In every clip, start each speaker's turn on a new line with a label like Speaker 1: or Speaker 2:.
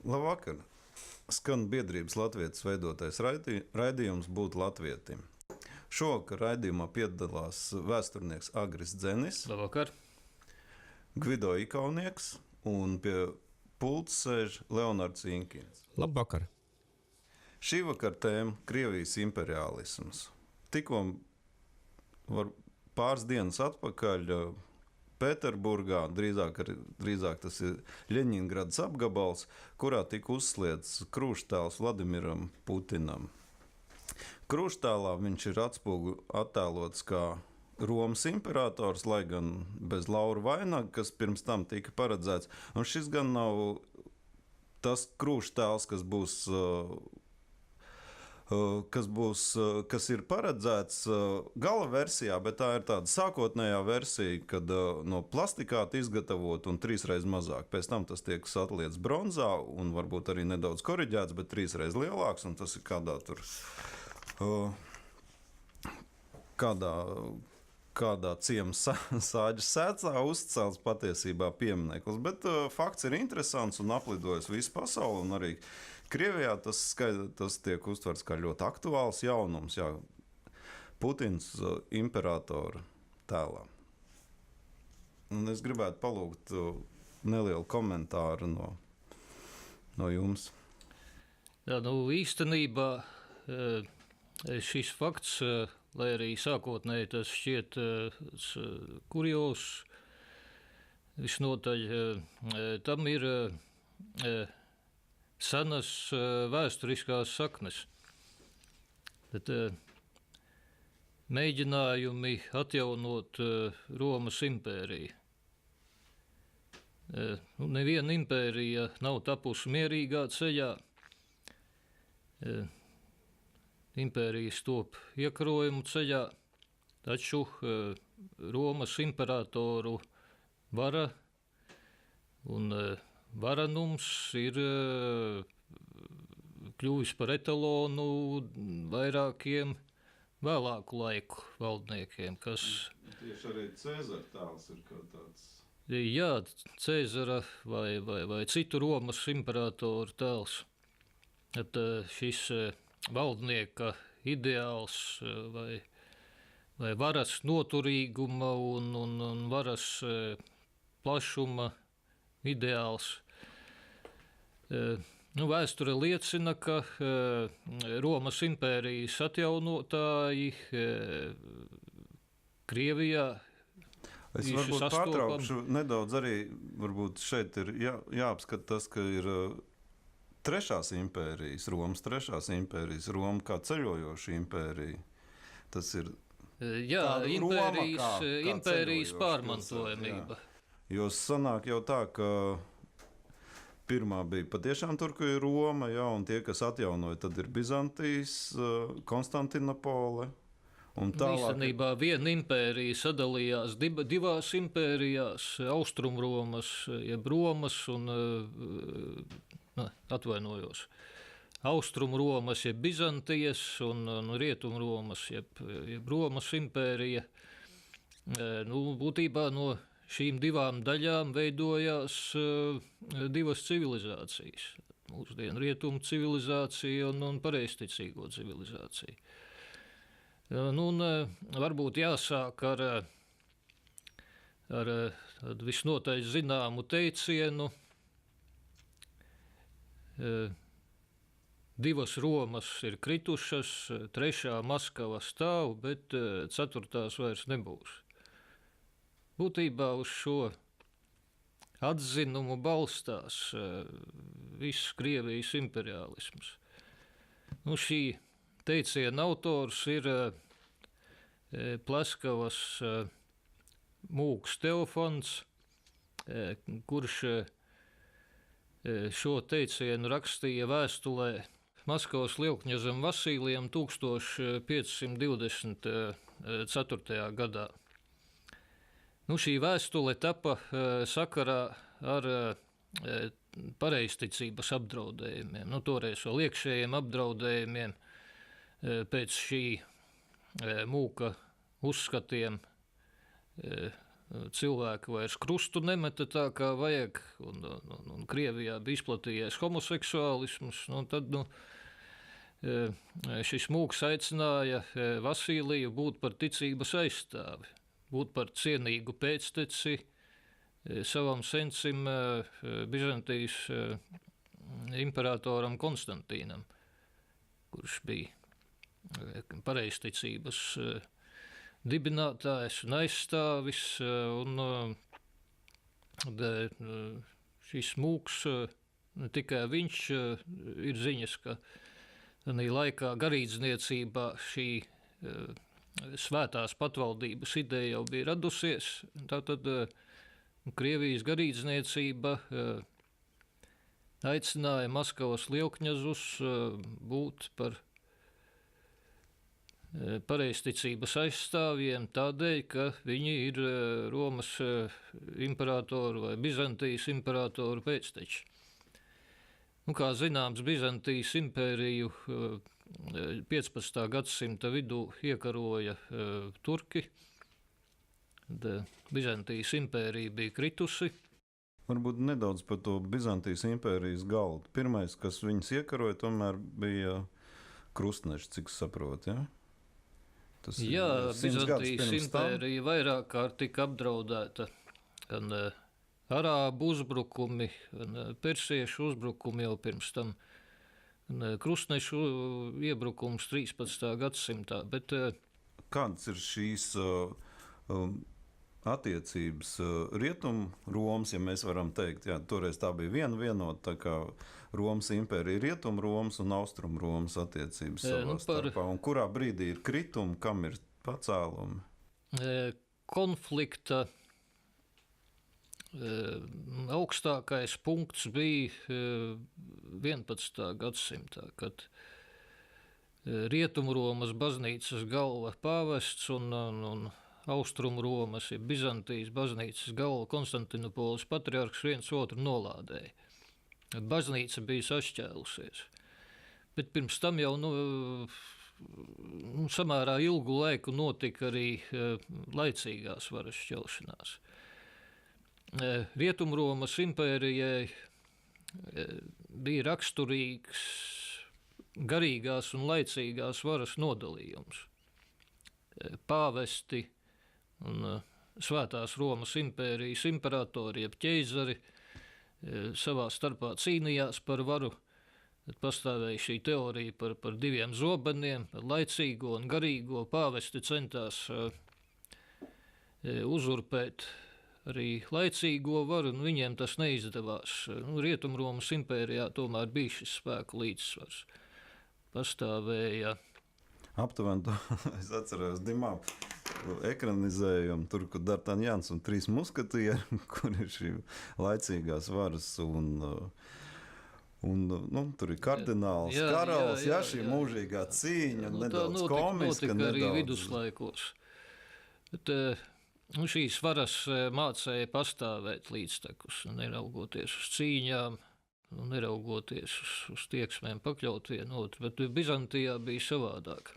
Speaker 1: Labvakar! Skan biedrības Latvijas veidotais raidījums Būt latvietim. Šovakar raidījumā piedalās vēsturnieks Agris Dzenis,
Speaker 2: Labvakar!
Speaker 1: Gvido Ikaunieks un pie pults sēž Leonards Inkins.
Speaker 3: Labvakar!
Speaker 1: Šī vakar tēma – Krievijas imperiālisms. Tikko pāris dienas atpakaļ Pēterburgā, drīzāk tas ir Ļeņingradas apgabals, kurā tika uzsliedz krūštēls Vladimiram Putinam. Krūštēlā viņš ir attēlots kā Romas imperators, lai gan bez laura vainaga, kas pirms tam tika paredzēts. Un šis gan nav tas krūštēls, kas ir paredzēts gala versijā, bet tā ir tāda sākotnējā versija, kad no plastikāta izgatavot un 3 reizes mazāk. Pēc tam tas tiek satliets bronzā un varbūt arī nedaudz koriģēts, bet 3 reizes lielāks, un tas ir kādā ciemas sāģes sēcā uzcelts patiesībā piemineklis. Bet fakts ir interesants un aplidojas visu pasauli, un arī Krievijā tas tiek uztverts kā ļoti aktuāls jaunums, jā, Putins imperatora tēlā. Un es gribētu palūgt nelielu komentāru no jums.
Speaker 2: Jā, īstenībā šis fakts, lai arī sākotnēji tas šķiet kurjos, visnotaļ tam ir senas vēsturiskās saknes. Bet mēģinājumi atjaunot Romas impēriju. Neviena impērija nav tapusi mierīgā ceļā. Impērijas top iekarojumu ceļā, taču Romas imperatoru vara un varanums ir kļuvis par etalonu vairākiem vēlāku laiku valdniekiem, kas...
Speaker 1: Tieši arī Cēzara tēls ir kā tāds...
Speaker 2: Jā, Cēzara vai citu Romas imperatoru tēls. At šis valdnieka ideāls vai varas noturīguma un varas plašuma ideāls. Vēsture liecina, ka Romas impērijas atjaunotāji Krievijā
Speaker 1: Es varbūt pārtraukšu nedaudz arī, varbūt šeit ir jāapskata tas, ka ir trešās impērijas, Romas trešās impērijas, Roma kā ceļojoša impērija. Tas ir
Speaker 2: impērijas pārmantojamība.
Speaker 1: Jo sanāk jau tā, ka pirmā bija patiešām tur, ka ir Roma, jā, un tie, kas atjaunoja, tad ir Bizantijas, Konstantinopole.
Speaker 2: Īstenībā viena impērija sadalījās divās impērijās, Austrumromas, jeb Romas un, Austrumromas, jeb Bizantijas un Rietumromas, jeb Romas impērija. Būtībā no šīm divām daļām veidojās divas civilizācijas. Mūsdienu rietumu civilizācija un pareizticīgo civilizācija. Varbūt jāsāk ar visnotaļ zināmu teicienu. Divas Romas ir kritušas, trešā Maskava stāv, bet ceturtās vairs nebūs. Būtībā uz šo atzinumu balstās viss Krievijas imperiālisms. Šī teiciena autors ir Pleskavas mūks Teofons, kurš šo teicienu rakstīja vēstulē Maskavas lielkņazam Vasīlijam 1524. gadā. Šī vēstule tapa sakarā ar pareizticības apdraudējumiem, toreiz vēl iekšējiem apdraudējumiem pēc šī mūka uzskatiem cilvēki vairs krustu nemeta tā, kā vajag, un Krievijā bija izplatījies homoseksuālisms, tad šis mūks aicināja Vasiliju būt par ticības aizstāvi, būt par cienīgu pēcteci savam sencim Bizantijas imperatoram Konstantīnam, kurš bija pareizticības dibinātājs un aizstāvis, un šis mūks, ne tikai viņš, ir ziņas, ka tādā laikā garīdzniecībā šī svētās patvaldības ideja jau bija radusies. Tātad Krievijas garīdzniecība aicināja Maskavas lielkņazus būt par pareizticības aizstāvjiem tādēļ, ka viņi ir Romas imperatoru vai Bizantijas imperatoru pēcteči. Kā zināms, Bizantijas impēriju 15. gadsimta vidū iekaroja turki. Bizantijas impērija bija kritusi.
Speaker 1: Varbūt nedaudz par to Bizantijas impērijas galdu. Pirmais, kas viņus iekaroja, tomēr bija krustneši, cik saprotu, ja? Tas
Speaker 2: Bizantijas impērija vairāk kārt tika apdraudēta gan arābu uzbrukumi, gan persiešu uzbrukumi jau pirms tam, gan krustnešu iebrukums 13. gadsimtā. Bet
Speaker 1: kādas ir šīs attiecības Rietumu Romas, ja mēs varam teikt, jā, toreiz tā bija vienota, tā kā Romas impērija, Rietumu Romas un Austrumu Romas attiecības savā starpā, un kurā brīdī ir kritumi, kam ir pacēlumi?
Speaker 2: Konflikta augstākais punkts bija 11. gadsimtā, kad Rietumromas baznīcas galva pāvests un Austrumromas, ja Bizantijas baznīcas galva Konstantinopolis patriarhs viens otru nolādēja. Baznīca bija sašķēlusies. Bet pirms tam jau samērā ilgu laiku notika arī laicīgās varas šķelšanās. Rietumromas impērijai bija raksturīgs garīgās un laicīgās varas nodalījums. Pāvesti un Svētās Romas impērijas imperatori, jeb ķeizari, savā starpā cīnījās par varu. Tad pastāvēja šī teorija par diviem zobeniem, par laicīgo un garīgo. Pāvesti centās uzurpēt arī laicīgo varu, un viņiem tas neizdevās. Rietumromas impērijā tomēr bija šis spēku līdzsvars. Pastāvēja
Speaker 1: aptuveni to es atceros Dimā ekranizējumu, tur, kur D'Artagnans un 3 muskatieri, kur ir šī laicīgās varas un tur ir kardināls, karalis, šī mūžīgā cīņa, nedaudz komiska.
Speaker 2: Notika arī viduslaikos. Bet šīs varas mācēja pastāvēt līdztekus, neraugoties uz cīņām, neraugoties uz tieksmēm pakļaut vienu otru, bet Bizantijā bija savādāk.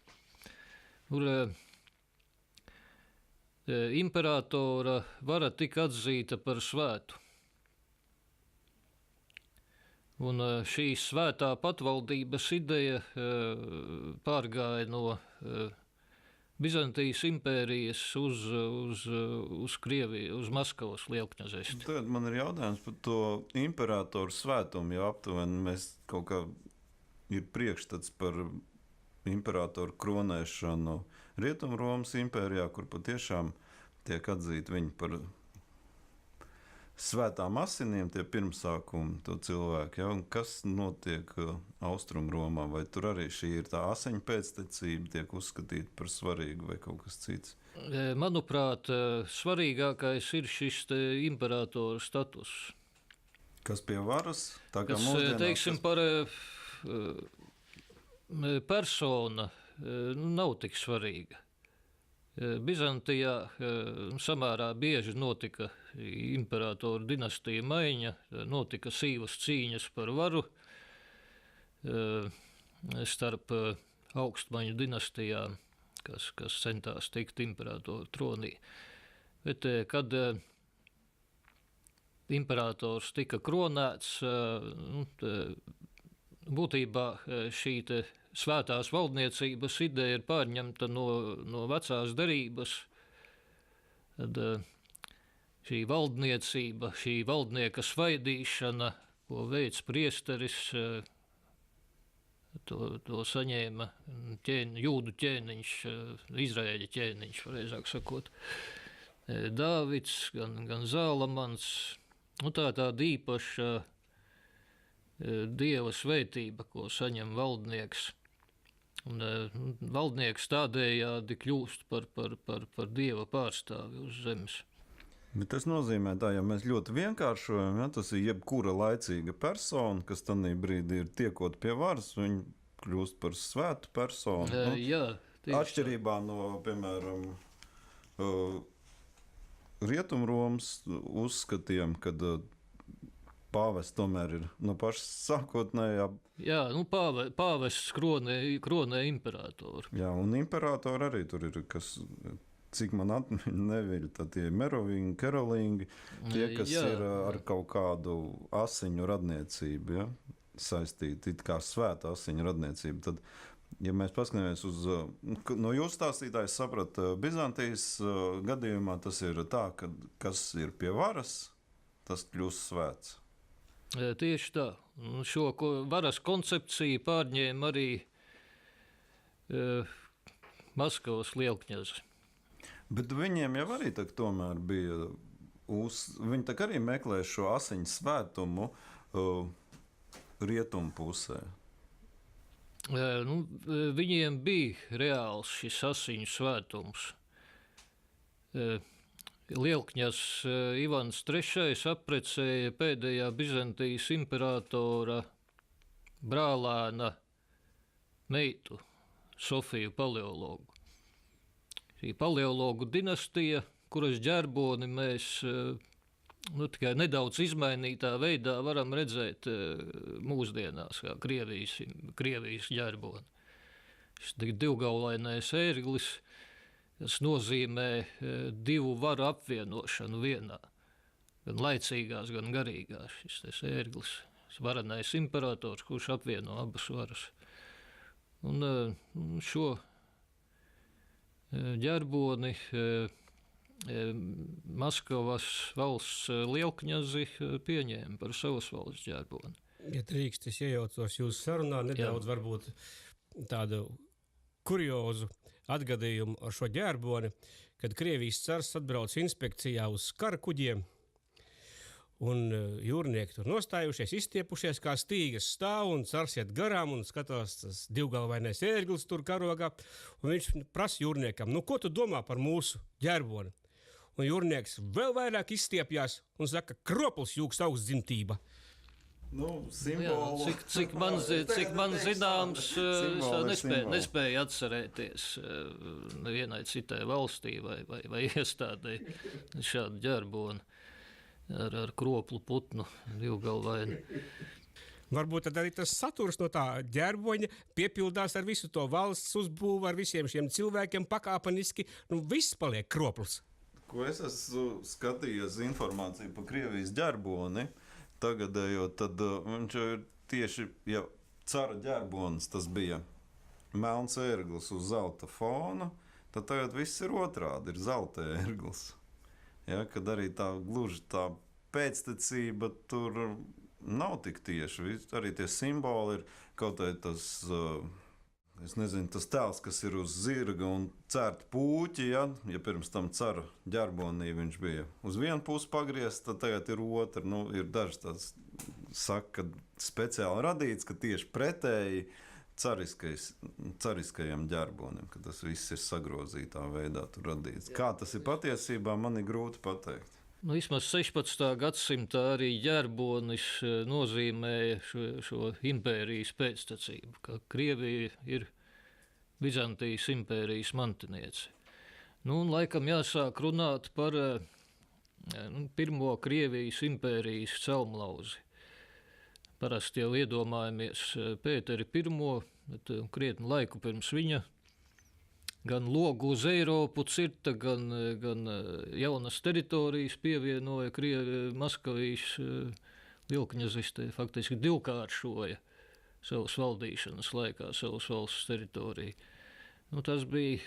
Speaker 2: Imperatora vara tika atzīta par svētu. Un šī svētā patvaldības ideja pārgāja no Bizantijas impērijas uz Krieviju, uz Maskavas lielkņazesti.
Speaker 1: Tad man ir jautājums par to imperatoru svētumu, jo aptuveni mēs kaut kā ir priekšstats par imperatoru kronēšanu Rietumromas impērijā, kur patiešām tiek atzīti viņi par svētām asinīm, tie pirmsākumi to cilvēku. Ja? Un kas notiek Austrumromā? Vai tur arī šī ir tā asiņu pēctecība, tiek uzskatīta par svarīgu vai kaut kas cits?
Speaker 2: Manuprāt, svarīgākais ir šis imperatoru status.
Speaker 1: Kas pie varas? Tā kā
Speaker 2: mūsdienās, teiksim, par persona nav tik svarīga. Bizantijā samērā bieži notika imperatoru dinastija maiņa, notika sīvas cīņas par varu starp augstmaņu dinastijām, kas centās tikt imperatoru tronī. Bet, kad imperators tika kronēts, būtībā šī svētās valdniecības ideja ir pārņemta no vecās derības. Tad šī valdniecība, šī valdnieka svaidīšana, ko veids priesteris, to saņēma jūdu ķēniņš, Izraēļa ķēniņš, pareizāk sakot. Dāvids, gan Zālamans. Tāda īpaša dieva svētība, ko saņem valdnieks. Un valdnieks tādējādi kļūst par dieva pārstāvi uz zemes.
Speaker 1: Bet tas nozīmē, tā, ja mēs ļoti vienkāršojam, ja, tas ir jebkura laicīga persona, kas tajā brīdī ir tiekot pie varas, viņa kļūst par svētu personu.
Speaker 2: Jā,
Speaker 1: atšķirībā no, piemēram, Rietumromas uzskatiem, kad pāvests tomēr ir no paša sākotnējā.
Speaker 2: Jā, pāvests kronē imperatoru.
Speaker 1: Jā, un imperatori arī tur ir, kas, cik man atmiņa neviļ, tad tie ir Merovingi, Karolīngi, tie, kas ir ar kaut kādu asiņu radniecību, ja, saistīti, it kā svēta asiņu radniecība. Tad, ja mēs paskatāmies uz, no jūsu stāstītājs saprat, Bizantijas gadījumā tas ir tā, ka kas ir pie varas, tas kļūst svēts.
Speaker 2: Tieši tā. Šo varas koncepciju pārņēma arī Maskavas lielkņazi.
Speaker 1: Bet viņiem jau arī tomēr bija, viņi arī meklē šo asiņu svētumu rietumu pusē.
Speaker 2: Viņiem bija reāls šis asiņu svētums. Lielkņazs Ivans III apprecēja pēdējā Bizantijas imperatora brālēna meitu Sofiju Paleologu. Šī Paleologu dinastija, kuras ģerboni mēs tikai nedaudz izmainītā veidā varam redzēt mūsdienās, kā Krievijas ģerboni. Šis divgaulainais ērglis, kas nozīmē divu varu apvienošanu vienā, gan laicīgās, gan garīgās. Šis ērglis, varenais imperators, kurš apvieno abas varas. Un šo ģerboni Maskavas valsts lielkņazi pieņēma par savas valsts ģerboni.
Speaker 3: Ja drīkst, es iejaucos jūsu sarunā nedaudz varbūt tādu kuriozu atgadījumu ar šo ģerboni, kad Krievijas cars atbrauc inspekcijā uz kara kuģiem, un jūrnieki tur nostājušies, izstiepušies, kā stīgas stāv, un cars iet garām, un skatās tas divgalvainais ērglis tur karogā, un viņš prasa jūrniekam, ko tu domā par mūsu ģerboni? Un jūrnieks vēl vairāk izstiepjās un saka, kropls jūgs augstdzimtība.
Speaker 1: Simbolu.
Speaker 2: Cik man zināms, nespēja atcerēties nevienai citai valstī vai iestādē šādu ģerboni ar kroplu putnu divgalvaini.
Speaker 3: Varbūt tad arī tas saturs no tā ģerboņa piepildās ar visu to valsts uzbūvu, ar visiem šiem cilvēkiem pakāpeniski, viss paliek kropls.
Speaker 1: Ko es esmu skatījies informāciju par Krievijas ģerboni, tagadējo, tad viņš ir tieši, ja cara ģerbonis tas bija melns ērglis uz zelta fona, tad tagad viss ir otrādi, ir zelta ērglis. Ja, kad arī tā gluži tā pēctecība tur nav tik tieši. Arī tie simboli ir kaut kā tas, es nezinu, tas tēls, kas ir uz zirga un cērta pūķi, ja pirms tam cara ģerbonī viņš bija uz vienu pusi pagriezts, tad tagad ir otra. Ir daži tāds saka, ka speciāli radīts, ka tieši pretēji cariskajam ģerbonim, ka tas viss ir sagrozītā veidā tur radīts. Kā tas ir patiesībā, man ir grūti pateikt.
Speaker 2: Vismaz 16. gadsimtā arī ģerbonis nozīmēja šo impērijas pēctecību, ka Krievija ir Bizantijas impērijas mantiniece. Un laikam jāsāk runāt par pirmo Krievijas impērijas celmlauzi. Parasti jau iedomājamies Pēteri I, bet krietni laiku pirms viņa gan logu uz Eiropu cirta, gan jaunas teritorijas pievienoja Maskavijas lielkņazistē, faktiski divkāršoja savas valdīšanas laikā, savas valsts teritoriju. Nu, tas bija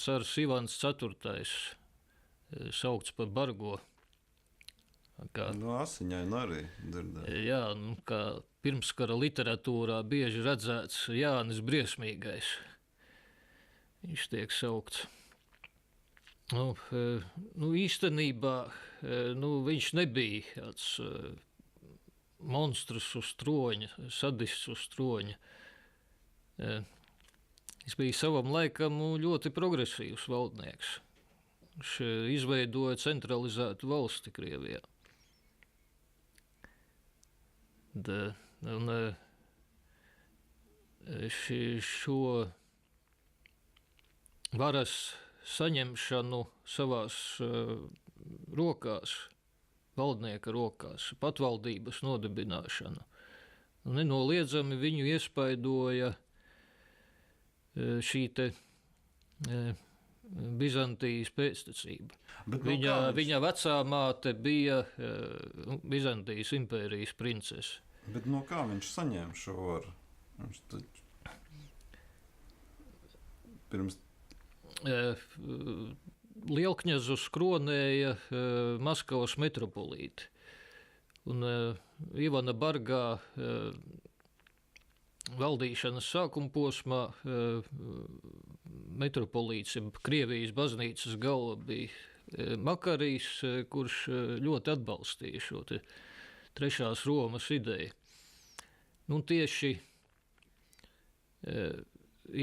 Speaker 2: cars Ivans IV, saukts par bargo.
Speaker 1: No asiņaini arī dzirdēju.
Speaker 2: Jā, nu, kā pirmskara literatūrā bieži redzēts Jānis Briesmīgais. Viņš tiek saukts. Īstenībā viņš nebija tāds monstrs uz troņa, sadists uz troņa. Viņš bija savam laikam ļoti progresīvs valdnieks. Viņš izveidoja centralizētu valsti Krievijā. Šo varas saņemšanu savās rokās, valdnieka rokās, patvaldības nodibināšanu, nenoliedzami viņu iespaidoja šī te Bizantijas pēctecība. Viņa vecā māte bija Bizantijas impērijas princese.
Speaker 1: Bet no kā viņš saņēma šo varu? Viņš taču pirms
Speaker 2: lielkņazus kronēja Maskavas metropolīti. Un Ivana Bargā valdīšanas sākuma posmā metropolīts, Krievijas baznīcas galva bija Makarijs, kurš ļoti atbalstīja šo te trešās Romas ideju. Nu, tieši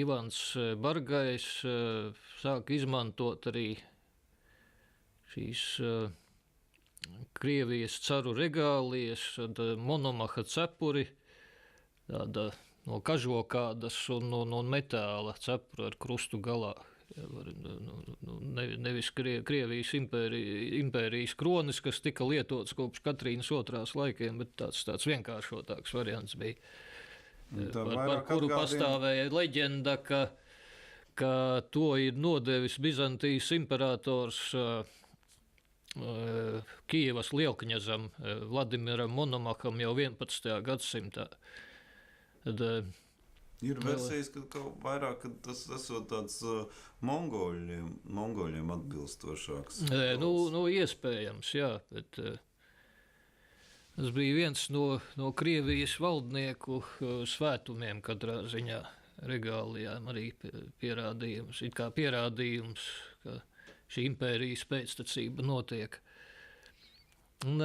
Speaker 2: Ivans Bargais sāka izmantot arī šīs Krievijas caru regālijas, monomaha cepuri, tāda no kažokādas un metāla cepura ar krustu galā. Nevis Krievijas impērijas kronis, kas tika lietots kopš Katrīnas otrās laikiem, bet tāds vienkāršotāks variants bija. Par kuru pastāvēja leģenda, ka to ir nodevis Bizantijas imperators Kijevas lielkņazam Vladimiram Monomaham jau 11. gadsimtā.
Speaker 1: Ir versijas, ka vairāk ka tas esot tāds mongoļiem atbilstošāks.
Speaker 2: Iespējams, jā, bet tas bija viens no Krievijas valdnieku svētumiem katrā ziņā, regālijām arī pierādījums, it kā pierādījums, ka šī impērijas pēctecība notiek. Un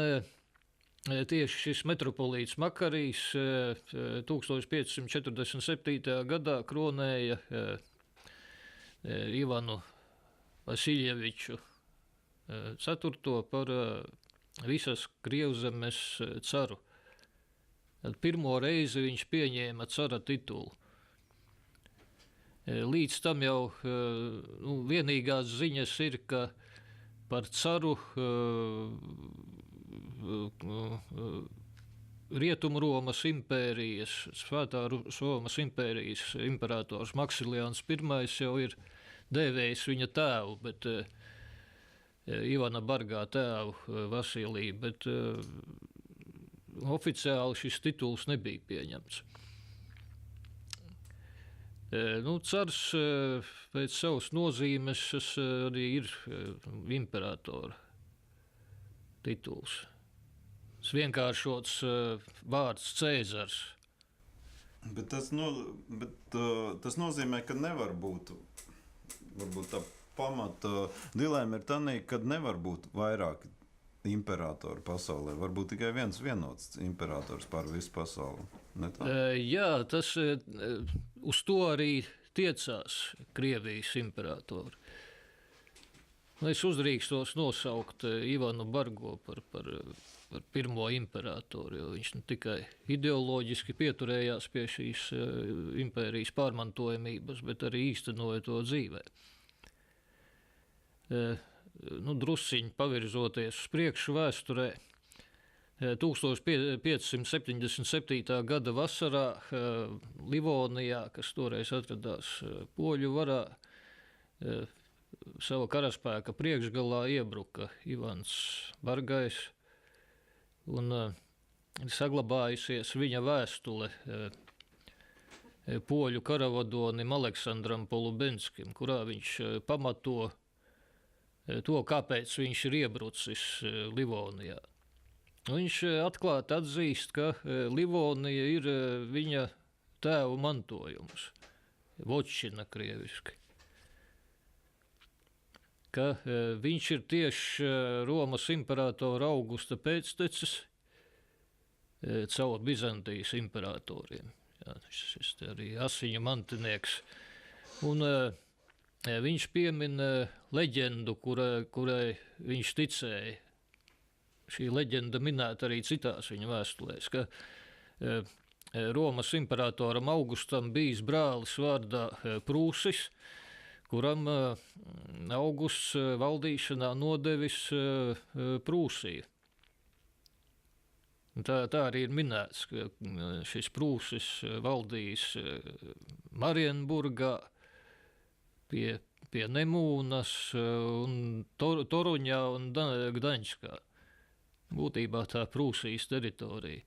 Speaker 2: tieši šis metropolīts Makarijs 1547. gadā kronēja Ivanu Vasiljeviču IV par visas Krievzemes caru. Tad pirmo reizi viņš pieņēma cara titulu. Līdz tam jau vienīgās ziņas ir, ka par caru Rietumromas impērijas, Svētā Romas impērijas imperators Maksiliāns I jau ir dēvējis viņa tēvu, bet Ivana Bargā tēvu Vasiliju, bet oficiāli šis tituls nebija pieņemts. Cars pēc savas nozīmes arī ir imperatora tituls. Tas vienkāršots vārds Cēzars.
Speaker 1: Bet tas nozīmē, ka nevar būt, varbūt tā pamata dilēma ir tā, ka nevar būt vairāk imperatoru pasaulē. Varbūt tikai viens vienots imperators pār visu pasauli.
Speaker 2: Jā, tas uz to arī tiecās Krievijas imperatori. Es uzdrīkstos nosaukt Ivanu Bargo par pirmo imperatoru, jo viņš ne tikai ideoloģiski pieturējās pie šīs impērijas pārmantojamības, bet arī īstenoja to dzīvē. Drusciņi pavirzoties uz priekšu vēsturē, 1577. gada vasarā Livonijā, kas toreiz atradās poļu varā, sava karaspēka priekšgalā iebruka Ivans Bargais, un saglabājusies viņa vēstule poļu karavadonim Aleksandram Polubenskim, kurā viņš pamato to, kāpēc viņš ir iebrucis Livonijā. Viņš atklāti atzīst, ka Livonija ir viņa tēva mantojums, vočina krieviski. Ka viņš ir tieši Romas imperatora Augusta pēctecis caur Bizantijas imperatoriem. Jā, šis arī asiņu mantinieks. Un viņš piemin leģendu, kurai viņš ticēja. Šī leģenda minēta arī citās viņa vēstulēs, ka Romas imperatoram Augustam bijis brālis vārdā Prūsis, kuram Augusts valdīšanā nodevis Prūsiju. Tā arī ir minēts, ka šis Prūsis valdījis Marienburgā, pie Nemūnas, un Toruņā un Gdaņskā. Būtībā tā Prūsijas teritorija.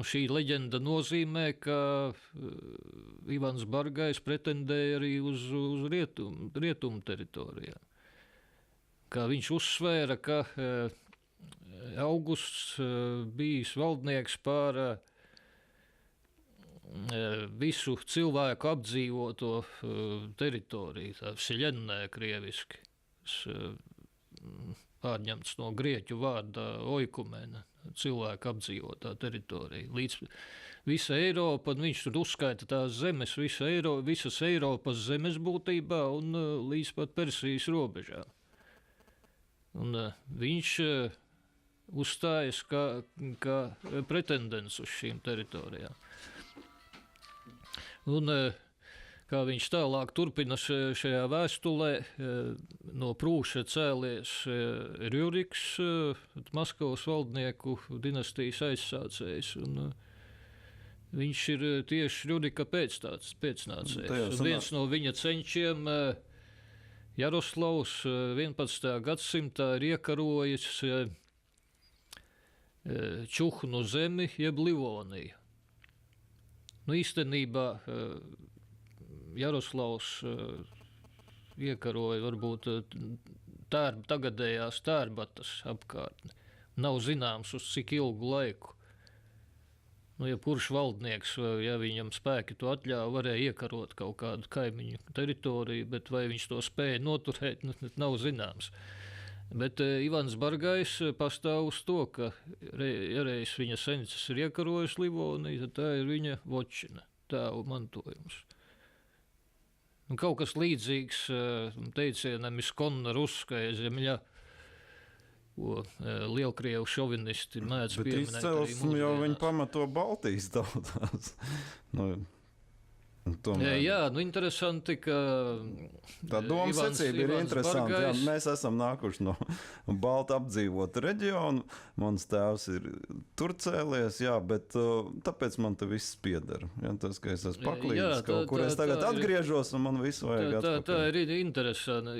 Speaker 2: Šī leģenda nozīmē, ka Ivans Bargais pretendēja arī uz rietumu teritorijām. Kā viņš uzsvēra, ka Augusts bijis valdnieks pār visu cilvēku apdzīvoto teritoriju, tā Vseļennē krieviski, pārņemts no grieķu vārda oikumena, cilvēku apdzīvotā teritorija. Līdz visa Eiropa, un viņš tur uzskaita tās zemes, visas Eiropas zemes būtībā un līdz pat Persijas robežām. Un viņš uzstājas kā pretendents uz šīm teritorijām. Un kā viņš tālāk turpina šajā vēstulē, no Prūša cēlies Rjuriks, Maskavas valdnieku dinastijas aizsācējs, un viņš ir tieši Rjurika pēcnācējs. Viens no viņa cenčiem, Jaroslavs, 11. gadsimtā ir iekarojis Čuhnu zemi, jeb Livoniju. Īstenībā Jaroslavs iekaroja varbūt tagadējās Tērbatas apkārtni. Nav zināms, uz cik ilgu laiku. Ja kurš valdnieks, ja viņam spēki to atļāva, varēja iekarot kaut kādu kaimiņu teritoriju, bet vai viņš to spēja noturēt, nav zināms. Bet Ivans Bargais pastāv uz to, ka ja reiz viņa sences ir iekarojis Livoniju, tad tā ir viņa vočina, tēva mantojums. Kaut kas līdzīgs teicienam iskonna ruskaja zemļa, ko lielkrievu šovinisti mēdz pieminēt. Bet
Speaker 1: izcelsmi jau viņi pamato Baltijas tautās.
Speaker 2: Jā, interesanti, ka
Speaker 1: tā doma secība ir interesanti. Jā, mēs esam nākuši no balta apdzīvota reģiona. Mans tēvs ir tur cēlies, jā, bet tāpēc man te viss pieder. Jā, tas, ka es esmu paklīdis kaut kur, es tagad atgriežos un man visu vajag atpakaļ. Tā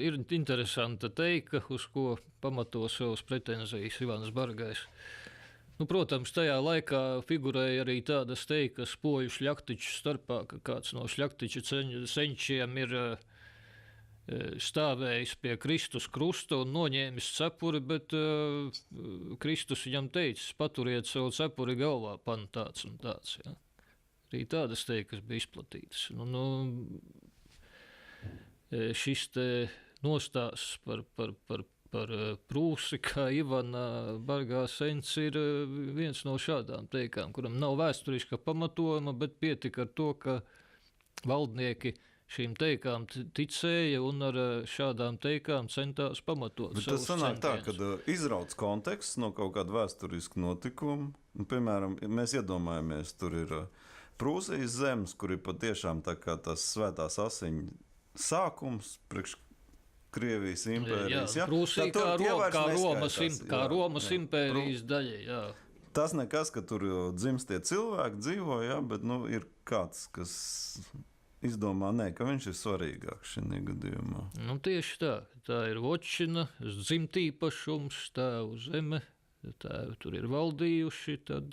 Speaker 1: ir interesanta teika, uz ko pamato savas pretenzijas Ivans Bargais. Protams, tajā laikā figurēja arī tādas teikas poļu šļaktiķu starpā, ka kāds no šļaktiķu senčiem ir stāvējis pie Kristus krusta un noņēmis cepuri, bet Kristus viņam teicis, paturiet savu cepuri galvā, pan tāds un tāds. Ja. Arī tādas teikas bija izplatītas. Šis te nostāsts par Prūsi, kā Ivana Bargā sens, ir viens no šādām teikām, kuram nav vēsturiska pamatojuma, bet pietika ar to, ka valdnieki šīm teikām ticēja un ar šādām teikām centās pamatot savus centienus. Tas sanāk tā, kad izrauc konteksts no kaut kāda vēsturiska notikuma. Piemēram, mēs iedomājamies, tur ir Prūsijas zemes, kur ir patiešām tā kā tas svētās asiņu sākums priekš Krievijas impērijas.
Speaker 2: Jā, Prūsija kā Romas impērijas daļa. Jā.
Speaker 1: Tas nekas, ka tur dzimstie cilvēki dzīvo, jā, bet ir kāds, kas izdomā, ka viņš ir svarīgāks šajā gadījumā.
Speaker 2: Nu, tieši tā. Tā ir vočina, dzimtīpašums, tēvu zeme, tēvi tur ir valdījuši, tad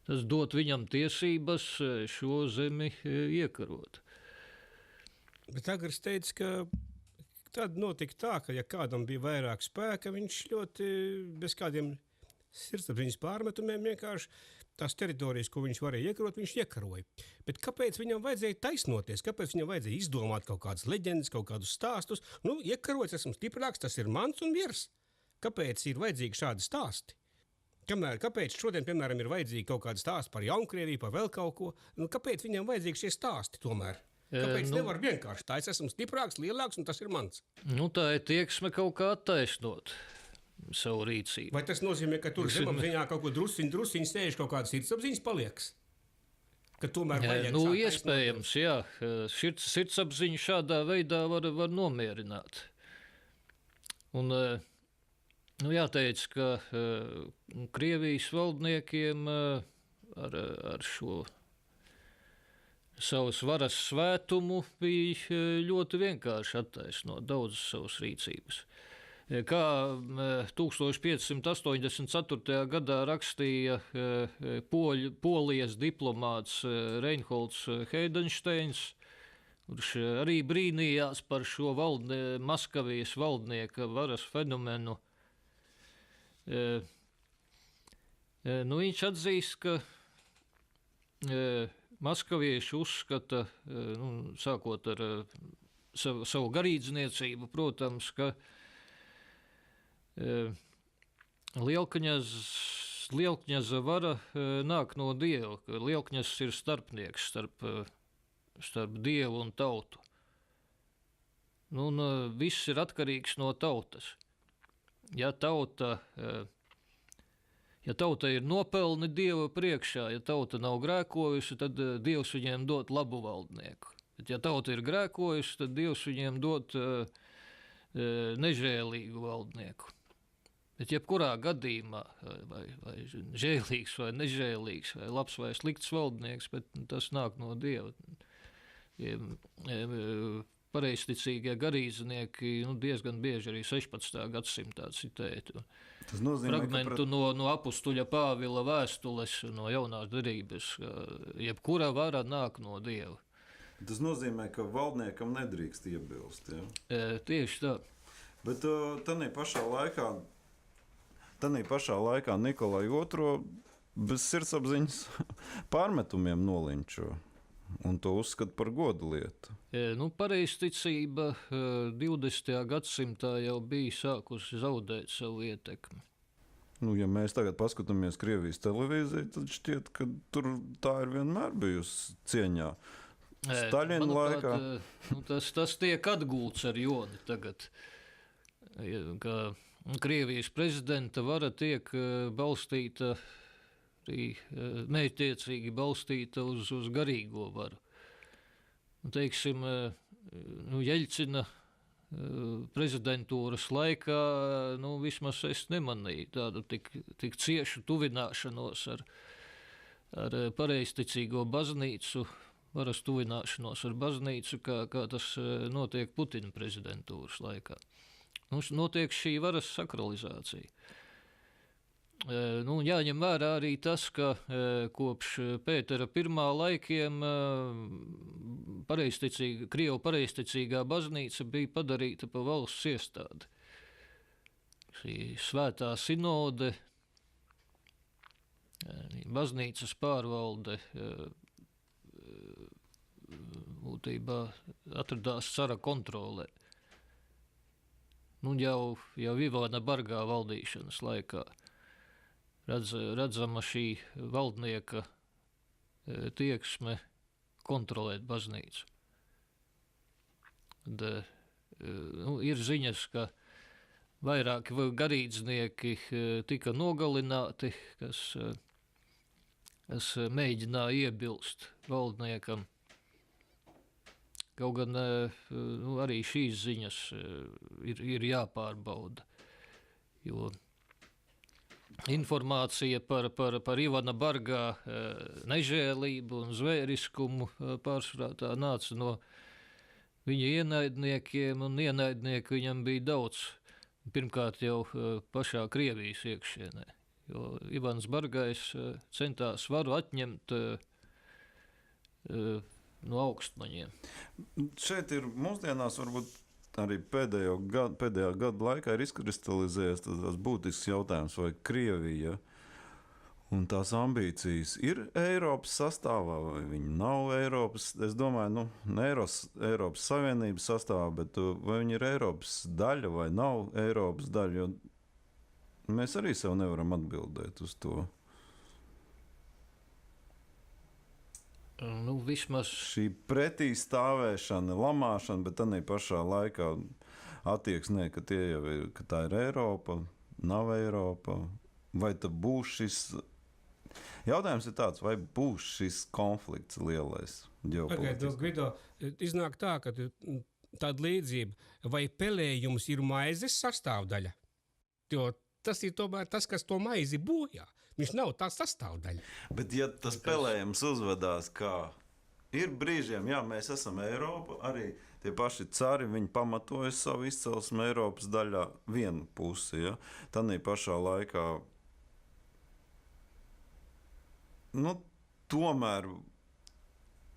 Speaker 2: tas dot viņam tiesības šo zemi iekarot.
Speaker 3: Bet Agars teica, ka tad notika tā, ka ja kādam bija vairāk spēka, viņš ļoti bez kādiem sirdsapziņas pārmetumiem vienkārši tās teritorijas, ko viņš varēja iekarot, viņš iekaroja. Bet kāpēc viņam vajadzēja taisnoties? Kāpēc viņam vajadzēja izdomāt kaut kādas leģendas, kaut kādus stāstus? Nu, iekarots, esmu stiprāks, tas ir mans un miers. Kāpēc ir vajadzīgi šādi stāsti? Kāpēc šodien, piemēram, ir vajadzīgi kaut kādi stāsti par Jaunkrieviju, par vēl kaut ko? Nu, kāpēc viņam vajadzīgi šie stāsti tomēr? Kāpēc nevar vienkārši tā? Es esmu stiprāks, lielāks un tas ir mans.
Speaker 2: Nu, tā ir tieksme kaut kā attaisnot savu rīcību.
Speaker 3: Vai tas nozīmē, ka tur zemapziņā kaut ko drusciņi sēž kaut kādas sirdsapziņas paliekas? Ka tomēr vajag
Speaker 2: nu, iespējams, jā. Sirdsapziņu šādā veidā var nomierināt. Un jāteic, ka Krievijas valdniekiem ar šo savas varas svētumu bija ļoti vienkārši attaisnot daudzas savas rīcības. Kā 1584. gadā rakstīja Polijas diplomāts Reinholds Heidensteins, kurš arī brīnījās par šo Maskavijas valdnieka varas fenomenu. Viņš atzīst, ka maskavieši uzskata, sākot ar savu garīdzniecību, protams, ka Lielkņaza vara nāk no Dieva, ka Lielkņazs ir starpnieks starp Dievu un tautu. Un viss ir atkarīgs no tautas. Ja tauta ir nopelni Dieva priekšā, ja tauta nav grēkojusi, tad Dievs viņiem dot labu valdnieku. Bet ja tauta ir grēkojusi, tad Dievs viņiem dot nežēlīgu valdnieku. Bet jebkurā gadījumā, vai žēlīgs, vai nežēlīgs, vai labs, vai slikts valdnieks, bet tas nāk no Dieva. Pareizticīgie garīdznieki diezgan bieži arī 16. gadsimtā citēja fragmentu no apustuļa Pāvila vēstules, no jaunās derības, ka jebkura vara nāk no Dieva.
Speaker 1: Tas nozīmē, ka valdniekam nedrīkst iebilst. Ja?
Speaker 2: Tieši tā.
Speaker 1: Bet Tanī pašā laikā Nikolai II bez sirdsapziņas pārmetumiem nolinčo un to uzskata par godu lietu.
Speaker 2: Pareizticība 20. gadsimtā jau bija sākusi zaudēt savu ietekmi.
Speaker 1: Ja mēs tagad paskatāmies Krievijas televīziju, tad šķiet, ka tur tā ir vienmēr bijusi cieņā. Staļina laikā.
Speaker 2: Tas tiek atgūts ar Joni tagad, ka Krievijas prezidenta vara tiek balstīta, arī mērķtiecīgi balstīta uz garīgo varu. Teiksim, Jeļcina prezidentūras laikā, vismaz es nemanīju tādu tik ciešu tuvināšanos ar pareizticīgo baznīcu, varas tuvināšanos ar baznīcu, kā tas notiek Putina prezidentūras laikā. Notiek šī varas sakralizācija. Jāņem vērā arī tas, ka kopš Pētera I laikiem Krievu pareizticīgā baznīca bija padarīta par valsts iestādi. Šī svētā sinode, baznīcas pārvalde būtībā atradās cara kontrolē. Jau Ivana Bargā valdīšanas laikā redzama šī valdnieka tieksme kontrolēt baznīcu. Ir ziņas, ka vairāki garīdznieki tika nogalināti, kas mēģināja iebilst valdniekam. Kaut gan arī šīs ziņas ir jāpārbauda, jo informācija par Ivana Bargā nežēlību un zvēriskumu pārsvarā tā nāca no viņa ienaidniekiem, un ienaidnieku viņam bija daudz. Pirmkārt jau pašā Krievijas iekšienē, jo Ivans Bargais centās varu atņemt no augstmaņiem.
Speaker 1: Šeit ir mūsdienās varbūt arī pēdējā gada laikā ir izkristalizējies tas būtisks jautājums, vai Krievija un tās ambīcijas ir Eiropas sastāvā, vai viņi nav Eiropas, es domāju, ne Eiropas Savienības sastāvā, bet vai viņi ir Eiropas daļa vai nav Eiropas daļa, jo mēs arī sev nevaram atbildēt uz to.
Speaker 2: Vismaz
Speaker 1: šī pretī stāvēšana, lamāšana, bet tādā pašā laikā attieksmē, ka tā ir Eiropa, nav Eiropa, vai tad būs šis. Jautājums ir tāds, vai būs šis konflikts lielais ģeopolitiskais?
Speaker 3: Gvido, iznāk tā, ka tāda līdzība, vai pelējums ir maizes sastāvdaļa? Jo tas ir tomēr tas, kas to maizi bojā. Viņš nav tā sastāvdaļa.
Speaker 1: Bet ja tas pelējums uzvedās kā ir brīžiem, jā, mēs esam Eiropa, arī tie paši cari, viņi pamatojas savu izcelsmi Eiropas daļā vienu pusi, ja? Tanī pašā laikā tomēr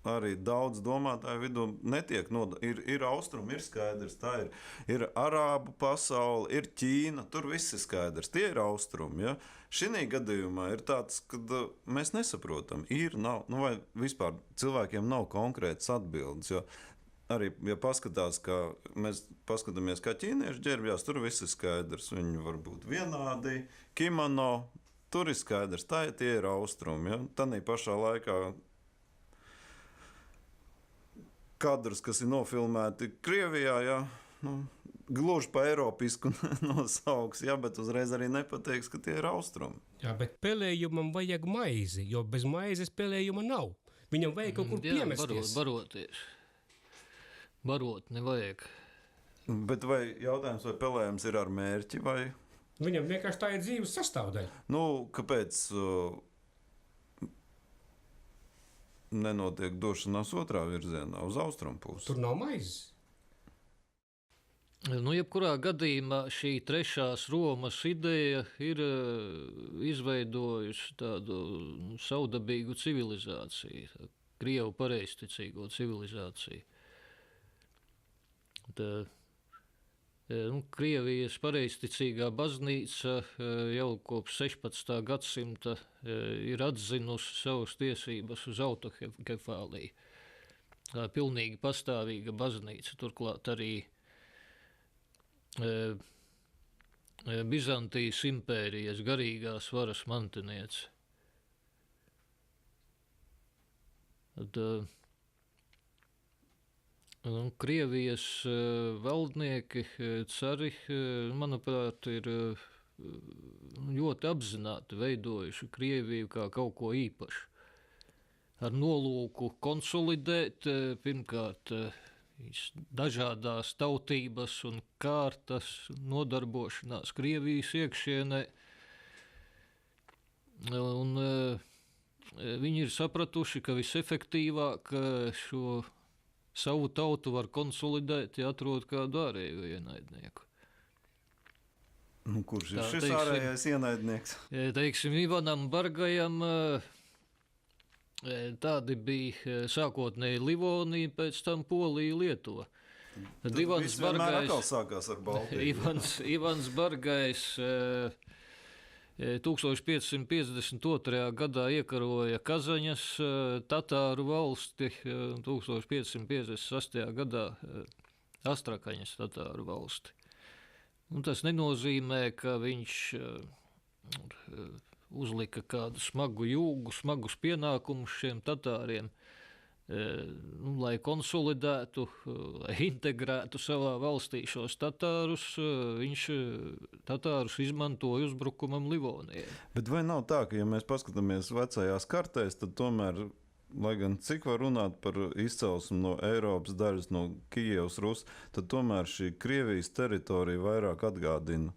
Speaker 1: arī daudz domātāju vidū netiek ir austrumi, ir skaidrs, tā ir arābu pasaule, ir Ķīna, tur viss ir skaidrs, tie ir austrumi, ja? Šinī gadījumā ir tāds, kad mēs nesaprotam, nav, vai vispār cilvēkiem nav konkrētas atbildes, jo arī, ja mēs paskatāmies, kā ķīnieši ģērbjās, tur viss ir skaidrs, viņi var būt vienādi, kimono, tur ir skaidrs, tie ir austrumi, ja? Tanī pašā laikā kadrus, kas ir nofilmēti Krievijā, ja? Gluži pa eiropisku nosauks, ja? Bet uzreiz arī nepateiks, ka tie ir austrumi.
Speaker 3: Jā, bet pelējumam vajag maizi, jo bez maizes pelējuma nav. Viņam vajag kaut kur piemesties.
Speaker 2: Barot nevajag.
Speaker 1: Bet vai jautājums, vai pelējums ir ar mērķi, vai?
Speaker 3: Viņam vienkārši tā ir dzīves sastāvdaļa.
Speaker 1: Kāpēc nenotiek došanās otrā virzienā, uz austrumu pusi?
Speaker 3: Tur nav maizes.
Speaker 2: Jebkurā gadījumā šī trešās Romas ideja ir izveidojusi tādu savdabīgu civilizāciju, Krievu pareizticīgo civilizāciju. Krievijas pareizticīgā baznīca jau kopš 16. gadsimta ir atzinusi savas tiesības uz autokefāliju. Tā pilnīgi pastāvīga baznīca, turklāt arī Bizantijas impērijas garīgās varas mantiniece. Krievijas valdnieki, cari, manuprāt, ir ļoti apzināti veidojuši Krieviju kā kaut ko īpašu. Ar nolūku konsolidēt, pirmkārt, dažādās tautības un kārtas nodarbošanās Krievijas iekšienē. Un viņi ir sapratuši, ka visefektīvāk šo savu tautu var konsolidēt, ja atrod kādu ārēju ienaidnieku.
Speaker 1: Kurš ir šis ārējais ienaidnieks?
Speaker 2: Teiksim, Ivanam Bargajam tādi bija sākotnēji Livonija, pēc tam Polija, Lietuva.
Speaker 1: Tad Ivans Bargais sākās ar Baltiju.
Speaker 2: Ivans Bargais 1552. gadā iekaroja Kazaņas tatāru valsti, 1556. gadā Astrakaņas tatāru valsti. Un tas nenozīmē, ka viņš uzlika kādu smagu jūgu, smagus pienākumus šiem tatāriem, lai konsolidētu, lai integrētu savā valstī šos tatārus. Viņš tatārus izmantoja uzbrukumam Livonijai.
Speaker 1: Bet vai nav tā, ka, ja mēs paskatāmies vecajās kartēs, tad tomēr, lai gan cik var runāt par izcelsmi no Eiropas daļas, no Kijevas Rus, tad tomēr šī Krievijas teritorija vairāk atgādina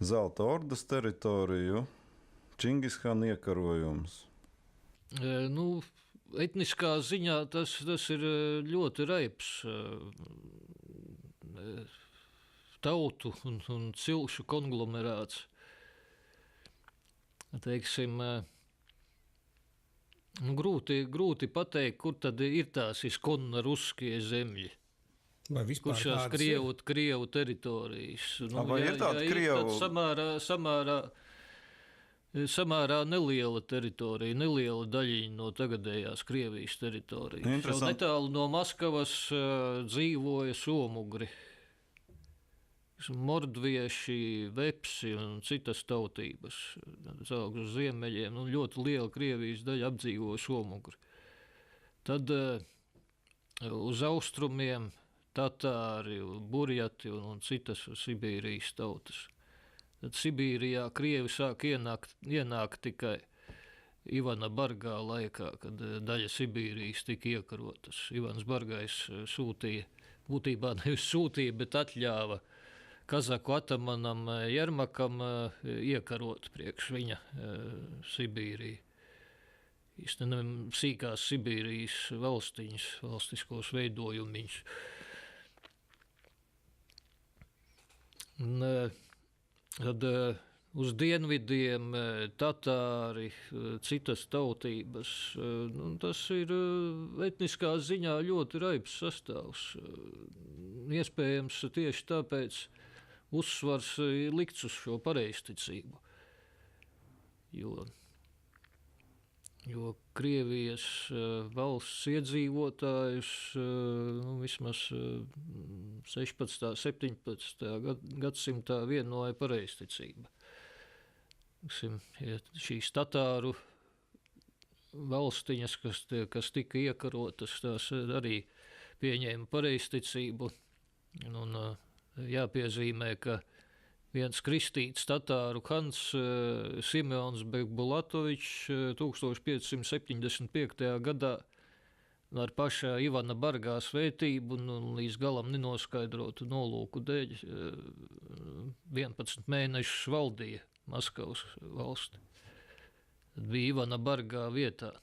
Speaker 1: Zelta ordas teritoriju, Čingishana iekarojums.
Speaker 2: Nu, etniskā ziņā tas ir ļoti raips tautu un cilšu konglomerāts. Teiksim, grūti pateikt, kur tad ir tās iskonna ruskie zemļi.
Speaker 3: Vai vispār
Speaker 2: Kurš tās
Speaker 3: tādas ir?
Speaker 2: Krievu teritorijas?
Speaker 1: Vai ir tāda Krievu?
Speaker 2: Samērā neliela teritorija, neliela daļiņa no tagadējās Krievijas teritorijas. Jau
Speaker 1: Interesanti.
Speaker 2: netālu no Maskavas dzīvoja somugri, mordvieši, vepsi un citas tautības. Zaugs uz ziemeļiem, ļoti liela Krievijas daļa apdzīvoja somugri. Tad uz austrumiem tatāri, burjati un citas Sibīrijas tautas. Tad Sibīrijā Krievi sāk ienākt tikai Ivana Bargā laikā, kad daļa Sibīrijas tika iekarotas. Ivans Bargais sūtīja, būtībā nevis sūtīja, bet atļāva Kazaku atamanam Jermakam iekarot priekš viņa Sibīriju. Īstenībā sīkās Sibīrijas valstiņas, valstiskos veidojumiņus. Tad uz dienvidiem tatāri, citas tautības. Tas ir etniskā ziņā ļoti raips sastāvs. Iespējams, tieši tāpēc uzsvars ir likts uz šo pareizticību. Jo Krievijas valsts iedzīvotājus vismaz 16. 17. gadsimtā vienoja pareizticība. Šīs tatāru valstiņas, kas tika iekarotas, tās arī pieņēma pareizticību. Un jāpiezīmē, ka viens kristīts tatāru Hans Simeons Bekbulatovičs 1575. gadā ar pašā Ivana Bargā svētību un līdz galam nenoskaidrotu nolūku dēļ 11 mēnešus valdīja Maskavas valsti. Tad bija Ivana Bargā vietā.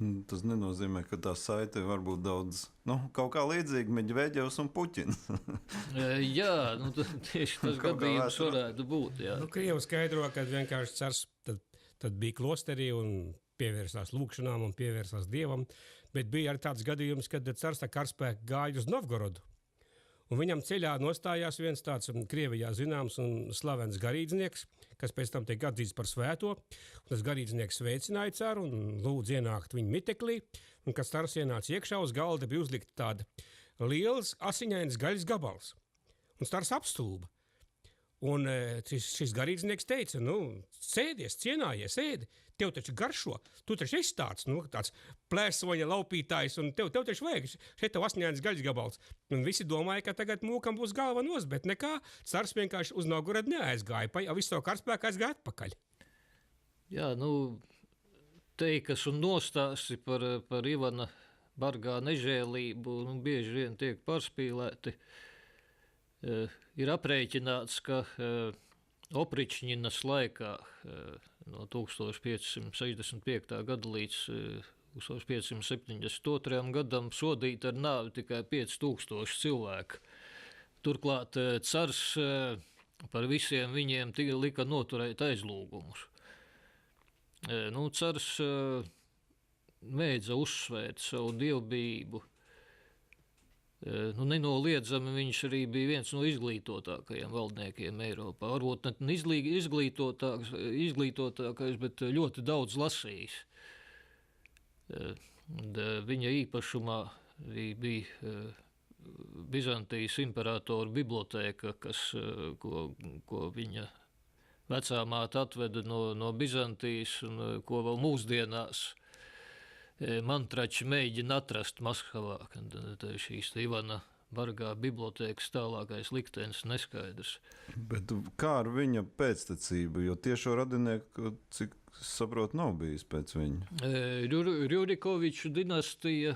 Speaker 1: Tas nenozīmē, ka tā saite var būt daudz, kaut kā līdzīga Meģveģevs un Puķins.
Speaker 2: Jā, tieši tas gadījums varētu būt. Jā.
Speaker 3: Krievi skaidro, ka vienkārši cars tad bija klosterī un pievērsās lūkšanām un pievērsās dievam, bet bija arī tāds gadījums, kad cars tā karaspēki gāja uz Novgorodu. Un viņam ceļā nostājās viens tāds Krievijā zināms un slavens garīdznieks, kas pēc tam tiek atzīts par svēto. Un tas garīdznieks sveicināja caru un lūdza ienākt viņa miteklī. Un, kad cars ienāca iekšā, uz galda bija uzlikta tāda liels asiņains gaļas gabals. Un cars apstulba. Un šis garīdznieks teica, sēdies, cienājies, ēdi. Tev taču garšo, tu taču esi tāds plēsoņa laupītājs, un tev taču vajag šeit tev asiņains gaļas gabals. Un visi domāja, ka tagad mūkam būs galva nost, bet nekā, cars vienkārši uz Novgorodu neaizgāja, visu savu karaspēku aizgāja atpakaļ.
Speaker 2: Jā, teikas un nostāsti par Ivana Bargā nežēlību bieži vien tiek pārspīlēti. Ir aprēķināts, ka Opričņinas laikā no 1565. gada līdz 1572. gadam sodīt ar nāvi tikai 5000 cilvēku. Turklāt cars par visiem viņiem lika noturēt aizlūgumus. Cars mēdza uzsvērt savu dievbijību. Nenoliedzami viņš arī bija viens no izglītotākajiem valdniekiem Eiropā. Varbūt ne izglītotākais, bet ļoti daudz lasījis. Viņa īpašumā bija Bizantijas imperatora bibliotēka, ko viņa vecā māte atveda no Bizantijas un ko vēl mūsdienās mantrači mēģina atrast Maskavā, kad šīs Ivana Bargā bibliotēkas tālākais liktenis neskaidrs.
Speaker 1: Bet kā ar viņa pēctecību, jo tiešo radinieku, cik es saprotu, nav bijis pēc viņa.
Speaker 2: Rurikoviču dinastija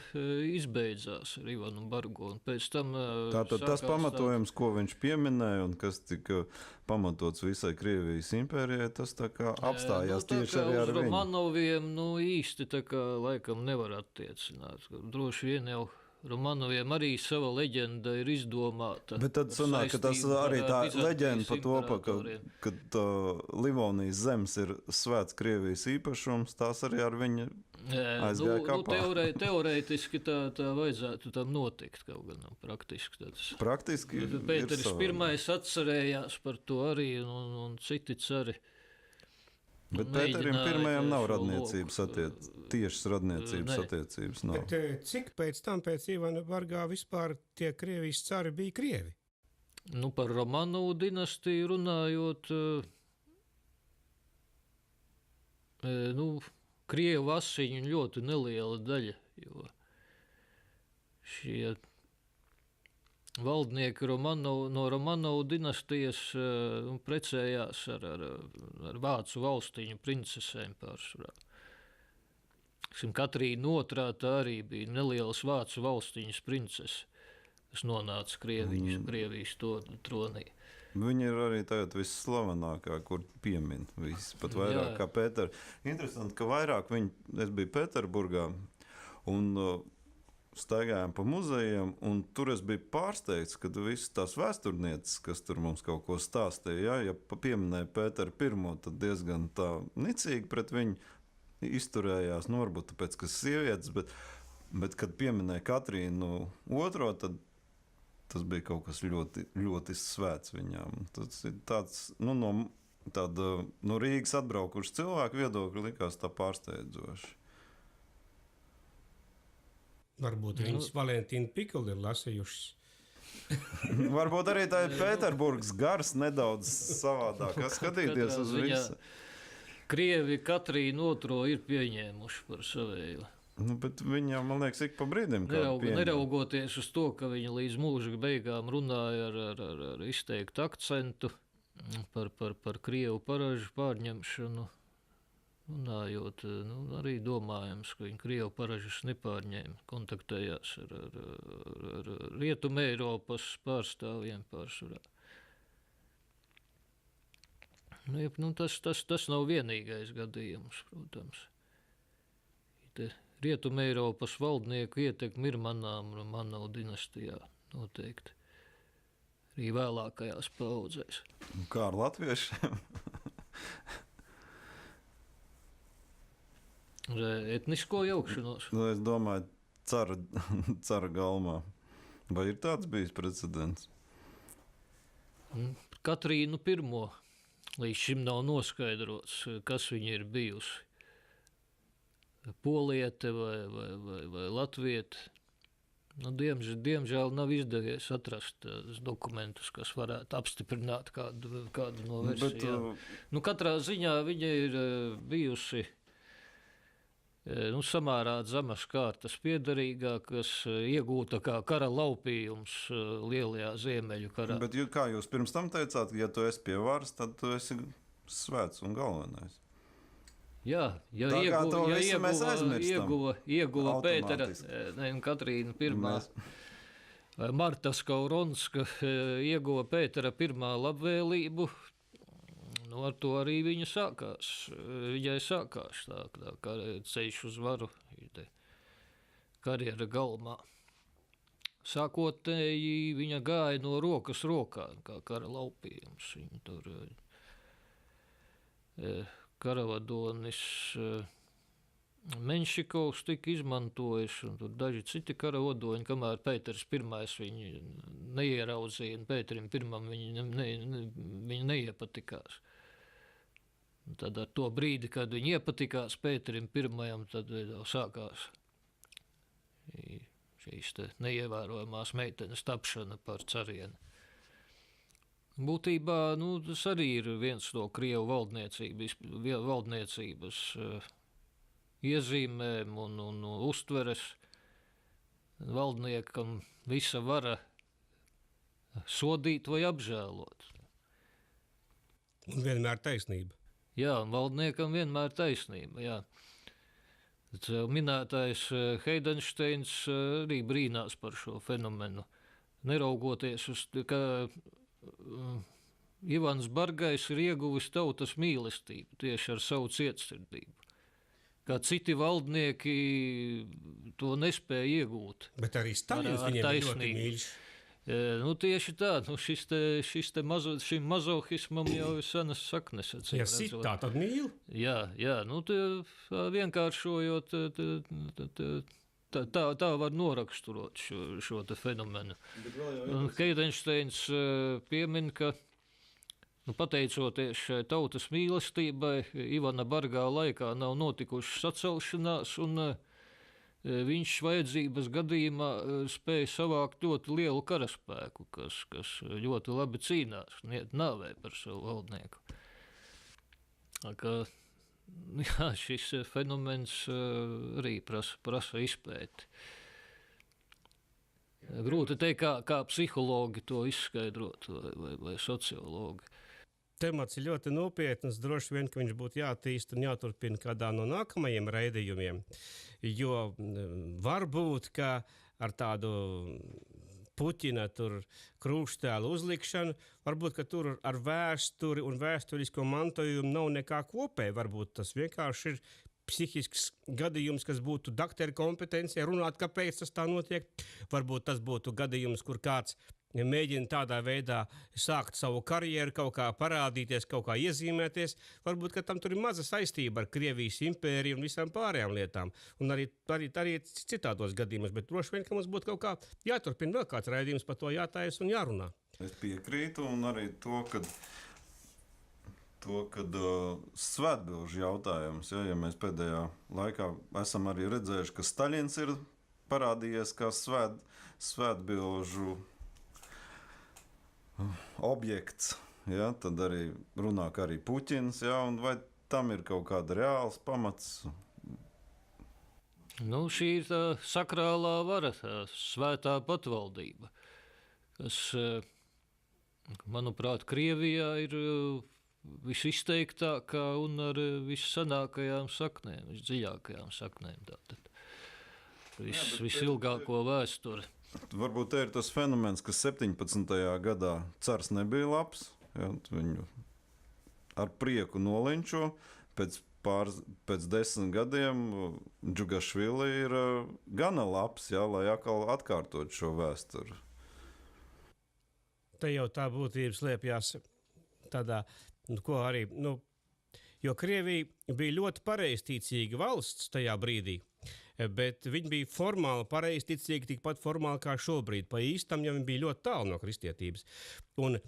Speaker 2: izbeidzās ar Ivanu Bargu, un pēc tam
Speaker 1: Tātad tas pamatojums, ko viņš pieminēja un kas tika pamatots visai Krievijas impērijai, tas tā kā apstājās tieši arī ar viņu.
Speaker 2: Romanoviem īsti tā kā laikam nevar attiecināt. Droši vien jau Romanoviem arī sava leģenda ir izdomāta.
Speaker 1: Bet tad sanāk, ka tas arī tā leģenda par to, ka Livonijas zemes ir svēts Krievijas īpašums, tās arī ar viņu aizgāja kapā.
Speaker 2: Teorētiski tā vajadzētu tam notikt, kaut gan praktiski.
Speaker 1: Praktiski
Speaker 2: Pēteris pirmais atcerējās par to arī, un citi cari.
Speaker 1: Bet Pēterim pirmajam nav radniecības tiešas radniecības attiecības. Nav.
Speaker 3: Bet cik pēc tam, pēc Ivana Bargā vispār tie Krievijas cari bija Krievi?
Speaker 2: Par Romanovu dinastiju runājot, Krievu asiņu ļoti neliela daļa, jo šie valdnieki no Romanovu dinastijas precējās ar vācu valstiņu princesēm pārsvarā. Katrīna II tā arī bija nelielas vācu valstiņas princese, kas nonāca Krievijas tronī.
Speaker 1: Viņa ir arī tagad visslavenākā, kur piemin visi, pat vairāk kā Pētera. Interesanti, ka vairāk es biju Pēterburgā un staigājām pa muzejiem, un tur es biju pārsteigts, ka visas tās vēsturnieces, kas tur mums kaut ko stāstīja, ja pieminēja Pēteru I, tad diezgan tā nicīgi pret viņu izturējās, varbūt tāpēc, ka sievietes, bet kad pieminēja Katrīnu II, tad tas bija kaut kas ļoti, ļoti svēts viņām. Tas ir tāds, no Rīgas atbraukuši cilvēku viedokļi likās tā pārsteidzoši.
Speaker 3: Varbūt viņas Valentīna Pikuli ir lasījušas.
Speaker 1: Varbūt arī tā ir Pēterburgas gars nedaudz savādāk. Skatīties uz visu.
Speaker 2: Krievi Katrīnu II ir pieņēmuši par savēju.
Speaker 1: Bet viņam, man liekas, ik pa brīdim
Speaker 2: neraugoties uz to, ka viņa līdz mūža beigām runāja ar izteiktu akcentu par Krievu paražu pārņemšanu. Runājot, arī domājams, ka viņi Krievu paražas nepārņēma, kontaktējās ar Rietumē Eiropas pārstāvjiem pārsvarā. Tas nav vienīgais gadījums, protams. Rietumē Eiropas valdnieku ietekme ir manām Romanovu dinastijā noteikti. Arī vēlākajās paudzēs.
Speaker 1: Kā ar latviešiem?
Speaker 2: Etnisko jaukšanos.
Speaker 1: Es domāju, cara galmā. Vai ir tāds bijis precedents?
Speaker 2: Katrīnu I līdz šim nav noskaidrots, kas viņa ir bijusi. Poliete vai latviete. Diemžēl nav izdevies atrast dokumentus, kas varētu apstiprināt kādu no versijām. Katrā ziņā viņa ir bijusi samērā zemes kārtas piederīgā, kas iegūta kā kara laupījums lielajā Ziemeļu karā.
Speaker 1: Bet kā jūs pirms tam teicāt, ja tu esi pie varas, tad tu esi svēts un galvenais.
Speaker 2: Jā, ieguva Pētera un Katrīna I. Marta Skauronska ieguva Pētera I labvēlību. Ar to arī viņai sākās tā ceļš uz varu, karjera galmā. Sākotnēji viņa gāja no rokas rokā, kā kara laupījums. Viņa tur karavadonis Menšikovs tika izmantojis, un tur daži citi karavadoņi, kamēr Pēters I viņu neieraudzīja, un Pēterim I viņa neiepatikās. Tad ar to brīdi, kad viņi iepatikās Pēterim I, tad sākās šīs neievērojamās meitenes tapšana par carieni. Būtībā tas arī ir viens no Krievu valdniecības iezīmēm un uztveres. Valdniekam visa vara sodīt vai apžēlot.
Speaker 3: Un vienmēr taisnība.
Speaker 2: Jā, un valdniekam vienmēr taisnība, jā. Tad minētais Heidensteins arī brīnās par šo fenomenu. Neraugoties uz, ka Ivans Bargais ir ieguvis tautas mīlestību tieši ar savu cietsirdību. Kā citi valdnieki to nespēja iegūt.
Speaker 3: Bet arī Staļins
Speaker 2: ar
Speaker 3: viņiem ļoti
Speaker 2: taisnību.
Speaker 3: mīļš.
Speaker 2: Tieši tā, šim mazohismam jau ir senas saknes.
Speaker 3: Ja sitā, tad mīl.
Speaker 2: Jā, vienkāršojot, tā var noraksturot šo te fenomenu. Heidensteins piemin, ka pateicoties šai tautas mīlestībai, Ivana Bargā laikā nav notikušas sacelšanās, un viņš vajadzības gadījumā spēja savākt ļoti lielu karaspēku, kas ļoti labi cīnās un iet nāvē par savu valdnieku. Jā, šis fenomens arī prasa izpēti. Grūti teikt, kā psihologi to izskaidrot vai sociologi.
Speaker 3: Temats ir ļoti nopietns. Droši vien, ka viņš būtu jātīst un jāturpina kādā no nākamajiem raidījumiem. Jo varbūt, ka ar tādu Puķina krūštēlu uzlikšanu, varbūt, ka tur ar vēsturi un vēsturisko mantojumu nav nekā kopēja. Varbūt tas vienkārši ir psihisks gadījums, kas būtu doktora kompetencija runāt, kāpēc tas tā notiek. Varbūt tas būtu gadījums, kur kāds mēģina tādā veidā sākt savu karjeru, kaut kā parādīties, kaut kā iezīmēties. Varbūt, ka tam tur ir maza saistība ar Krievijas impēriju un visām pārējām lietām. Un arī citādos gadījumos, bet droši vien, ka mums būtu kaut kā jāturpina vēl kāds raidījums par to jātājas un jārunā.
Speaker 1: Es piekrītu, un arī to, kad svētbilžu jautājums, ja mēs pēdējā laikā esam arī redzējuši, ka Staļins ir parādījies kā svētbilžu objekts, ja, tad arī runā, ka arī Puķins, ja, un vai tam ir kaut kāda reāls pamats?
Speaker 2: Šī ir tā sakrālā vara, tā svētā patvaldība, kas, manuprāt, Krievijā ir visizteiktākā un ar vissanākajām saknēm, visdziļākajām saknēm. Tātad. Visilgāko vēsturi.
Speaker 1: Varbūt te ir tas fenomens, ka 17. gadā cars nebija labs, ja, viņu ar prieku nolinčo, pēc 10 gadiem Džugašvili ir gana labs, ja, lai atkal atkārtot šo vēsturi.
Speaker 3: Te jau tā būtība slēpjās tādā, ko arī, jo Krievija bija ļoti pareizticīga valsts tajā brīdī, bet viņi bija formāli pareizticīgi, tikpat formāli kā šobrīd. Pa īstam, ja viņi bija ļoti tālu no kristietības. Un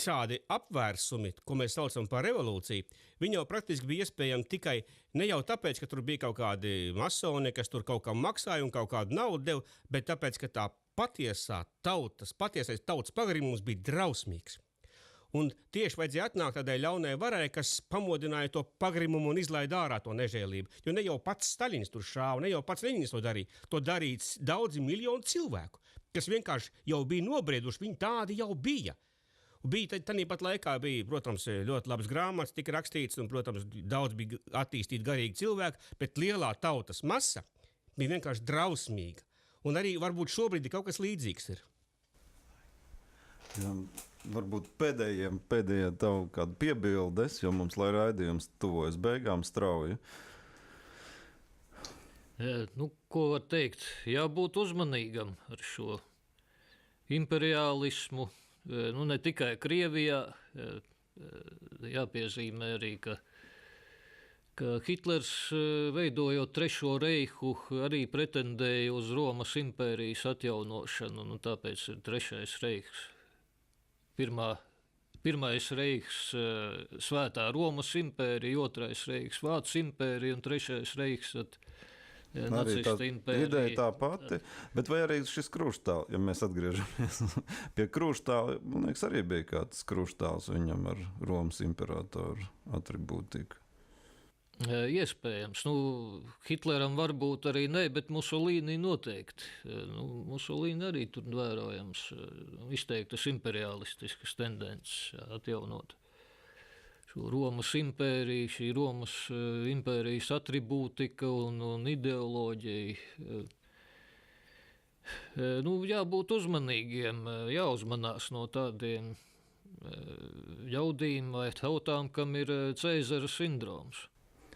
Speaker 3: šādi apvērsumi, ko mēs saucam par revolūciju, viņi jau praktiski bija iespējami tikai ne jau tāpēc, ka tur bija kaut kādi masoni, kas tur kaut kam maksāja un kaut kādu naudu deva, bet tāpēc, ka tā patiesais tautas pagrimums bija drausmīgs. Un tieši vajadzēja atnākt tādai ļaunai varai, kas pamodināja to pagrimumu un izlaida ārā to nežēlību. Jo ne jau pats Staļins tur šāva, ne jau pats Ļeņins to darīja. To darīja daudzi miljoni cilvēku, kas vienkārši jau bija nobrieduši, viņi tādi jau bija. Tāpat laikā bija, protams, ļoti labas grāmatas, tika rakstīts, un, protams, daudz bija attīstīti garīgi cilvēki, bet lielā tautas masa bija vienkārši drausmīga. Un arī varbūt šobrīd ir kaut kas līdzīgs.
Speaker 1: Ja, varbūt pēdējā tavu kādu piebildes, jo mums, lai raidījums tuvojas beigām strauji.
Speaker 2: Ko var teikt? Jābūt uzmanīgam ar šo imperialismu. Ne tikai Krievijā, jāpiezīmē arī, ka Hitlers, veidojot Trešo reihu, arī pretendēja uz Romas impērijas atjaunošanu, un tāpēc ir Trešais reiks. Pirmais reiks Svētā Romas impērija, otrais reiks Vācu impērija un trešais reiks nacistu impērija.
Speaker 1: Ideja tā pati, bet vai arī šis krūštāls, ja mēs atgriežamies pie krūštāla, man liekas, arī bija kāds krūštāls viņam ar Romas imperatoru atribūtiku.
Speaker 2: Iespējams. Hitleram varbūt arī ne, bet Musolīni noteikti. Musolīni arī tur vērojams izteiktas imperialistiskas tendences atjaunot šo Romas impēriju, šī Romas impērijas atribūtika un ideoloģija. Jābūt uzmanīgiem, jāuzmanās no tādiem ļaudīm vai tautām, kam ir Cēzara sindroms.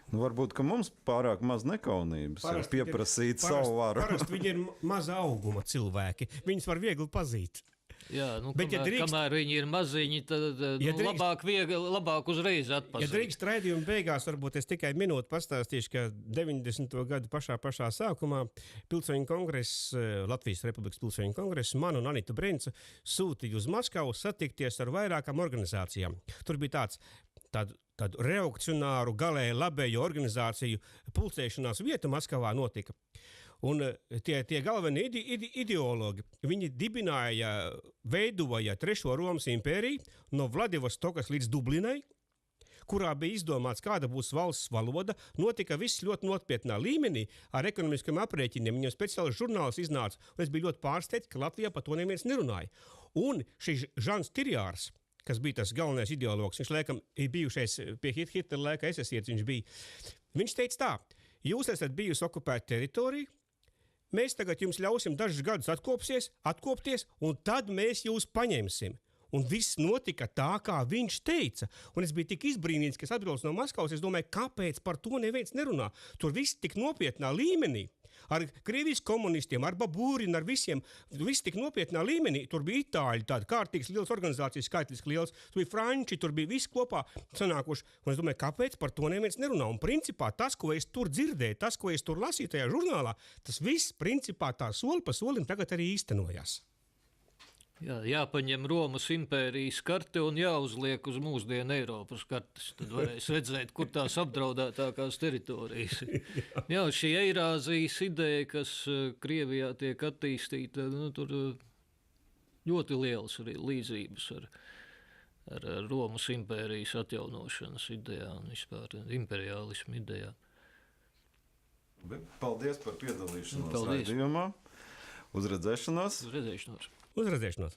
Speaker 1: Varbūt, ka mums pārāk maz nekaunības ir pieprasīt savu varu.
Speaker 3: Parasti viņi ir maza auguma cilvēki. Viņus var viegli pazīt.
Speaker 2: Jā,
Speaker 3: Bet,
Speaker 2: kamēr viņi ir maziņi, tad labāk uzreiz atpazīt.
Speaker 3: Ja drīkst raidījuma beigās, varbūt es tikai minūti pastāstīšu, ka 90. gadu pašā sākumā Pilsoņu kongress, Latvijas Republikas Pilsoņu kongress, man un Anitu Brincu sūtīja uz Maskavu satikties ar vairākām organizācijām. Tur bija tādu reakcionāru, galēji labējo organizāciju pulcēšanās vieta Maskavā notika. Un tie galvenie ideologi, viņi veidoja Trešo Romas impēriju no Vladivostokas līdz Dublinai, kurā bija izdomāts, kāda būs valsts valoda. Notika viss ļoti nopietnā līmenī ar ekonomiskiem aprēķiniem. Viņam speciāls žurnāls iznāca, un es biju ļoti pārsteigts, ka Latvijā par to neviens nerunāja. Un šis Žans Tirjārs, kas bija tas galvenais ideologs, viņš laikam bijušais pie Hitlera laika esesietis viņš bija. Viņš teica tā: jūs esat bijusi okupēta teritorija, mēs tagad jums ļausim dažus gadus atkopties, un tad mēs jūs paņemsim. Un viss notika tā, kā viņš teica. Un es biju tik izbrīnīts, ka es atbraucu no Maskavas, es domāju, kāpēc par to neviens nerunā. Tur viss tik nopietnā līmenī. Ar Krievijas komunistiem, ar Babūrinu, ar visiem, viss tik nopietnā līmenī. Tur bija itāļi, tāda kārtīgas liels organizācijas, skaitliski liels, tur bija franči, tur bija viss kopā sanākuši. Un es domāju, kāpēc par to neviens nerunā. Un principā tas, ko es tur dzirdēju, tas, ko es tur lasīju tajā žurnālā, tas viss principā tā soli pa solim tagad arī īstenojās.
Speaker 2: Jāpaņem Romas impērijas karte un jāuzliek uz mūsdienu Eiropas kartes. Tad varēs redzēt, kur tās apdraudētākās teritorijas ir. Šī Eirāzijas ideja, kas Krievijā tiek attīstīta, tur ļoti lielas arī līdzības ar Romas impērijas atjaunošanas idejām un vispār imperiālismu idejām.
Speaker 1: Paldies par piedalīšanos raidījumā. Uzredzēšanos.
Speaker 3: Uzredzēšanos.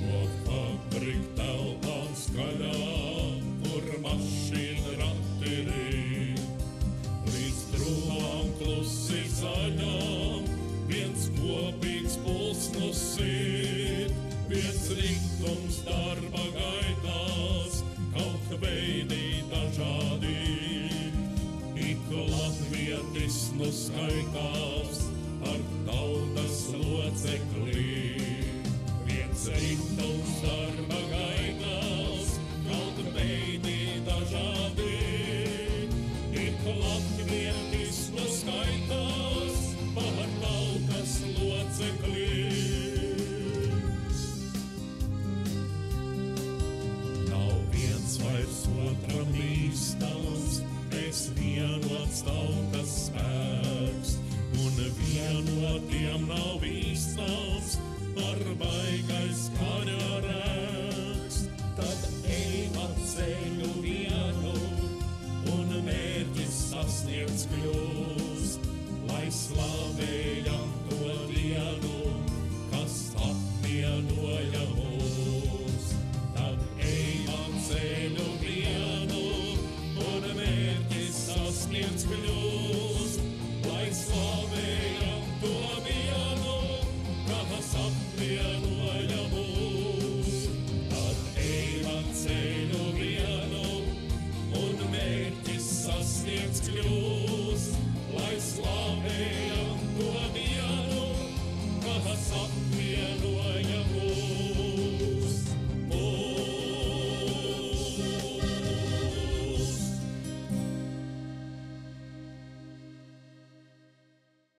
Speaker 4: No fabrik telpām skaļām, kur mašīna rati rīt, līdz trūmām klusi zaļām, viens kopīgs puls no sirds, viens riktums darba gaitās, kaut veidi dažādi. Latvietis nu skaitās ar tautas locekli. Viens riktums darba gaitās, kaut veidi dažādi. Ik latvietis nu skaitās par tautas locekli. Nav viens vairs otram īstams, es vienots tautas spēks, un vienotiem nav īstams ar baigais kaļarēks. Tad ejam ceļu vienu, un mērķis sasniegts kļūst, lai slavē